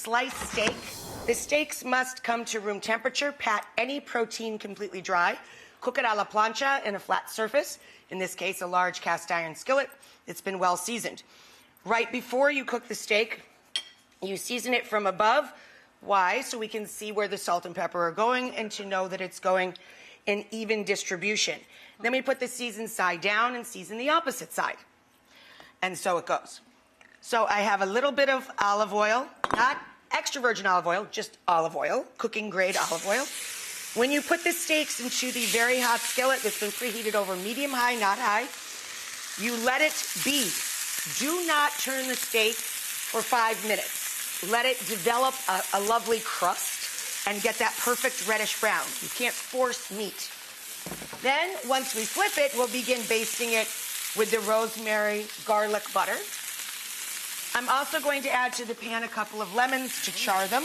sliced steak. The steaks must come to room temperature. Pat any protein completely dry. Cook it a la plancha in a flat surface, in this case, a large cast iron skillet. It's been well seasoned. Right before you cook the steak, you season it from above. Why? So we can see where the salt and pepper are going and to know that it's going in even distribution. Then we put the seasoned side down and season the opposite side. And so it goes. So I have a little bit of olive oil, not extra virgin olive oil, just olive oil, cooking grade olive oil. When you put the steaks into the very hot skillet that's been preheated over medium high, not high, you let it be. Do not turn the steak for 5 minutes. Let it develop a lovely crust and get that perfect reddish brown. You can't force meat. Then, once we flip it, we'll begin basting it with the rosemary garlic butter. I'm also going to add to the pan a couple of lemons to char them.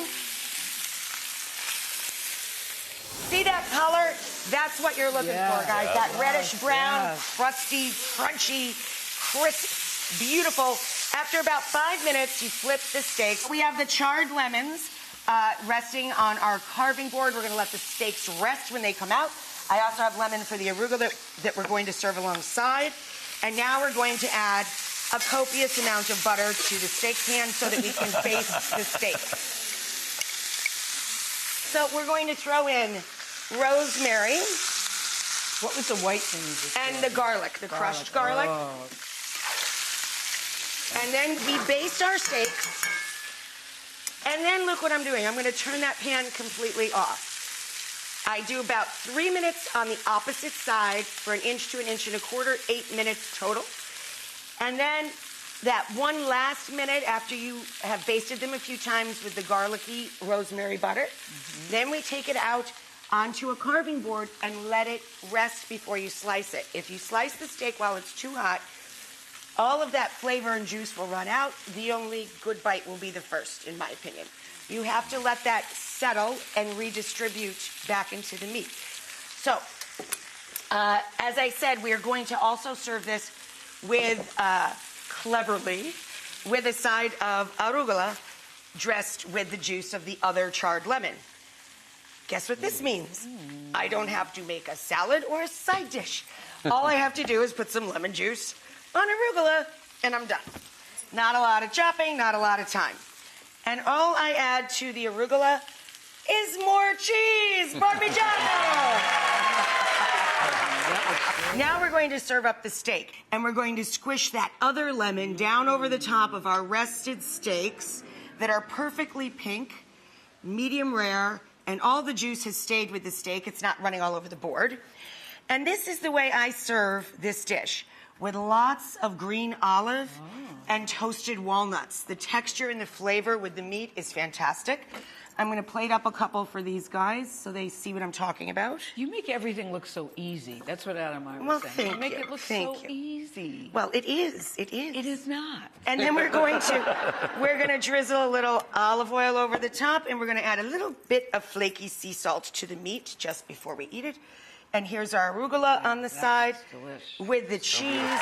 See that color? That's what you're looking for, guys. That reddish brown, crusty, crunchy, crisp, beautiful. After about 5 minutes, you flip the steak. We have the charred lemons resting on our carving board. We're going to let the steaks rest when they come out. I also have lemon for the arugula that we're going to serve alongside. And now we're going to add a copious amount of butter to the steak pan so that we can baste the steak. So we're going to throw in rosemary. What was the white thing you just And did? the garlic, the crushed garlic. Oh. And then we baste our steaks. And then look what I'm doing. I'm going to turn that pan completely off. I do about 3 minutes on the opposite side for 1 inch to 1 1/4 inches, 8 minutes total. And then that one last minute after you have basted them a few times with the garlicky rosemary butter, then we take it out onto a carving board and let it rest before you slice it. If you slice the steak while it's too hot, all of that flavor and juice will run out. The only good bite will be the first, in my opinion. You have to let that settle and redistribute back into the meat. So, as I said, we are going to also serve this with, cleverly, with a side of arugula dressed with the juice of the other charred lemon. Guess what this means? I don't have to make a salad or a side dish. All I have to do is put some lemon juice on arugula, and I'm done. Not a lot of chopping, not a lot of time. And all I add to the arugula is more cheese, Parmigiano! Now we're going to serve up the steak, and we're going to squish that other lemon down over the top of our rested steaks that are perfectly pink, medium rare, and all the juice has stayed with the steak. It's not running all over the board. And this is the way I serve this dish, with lots of green olive and toasted walnuts. The texture and the flavor with the meat is fantastic. I'm going to plate up a couple for these guys so they see what I'm talking about. You make everything look so easy. That's what Adam and I Well, were saying. thank You make you. it look Thank so you. easy. Well, it is. It is. It is not. And then we're going to drizzle a little olive oil over the top, and we're going to add a little bit of flaky sea salt to the meat just before we eat it. And here's our arugula on the side delicious. with the cheese.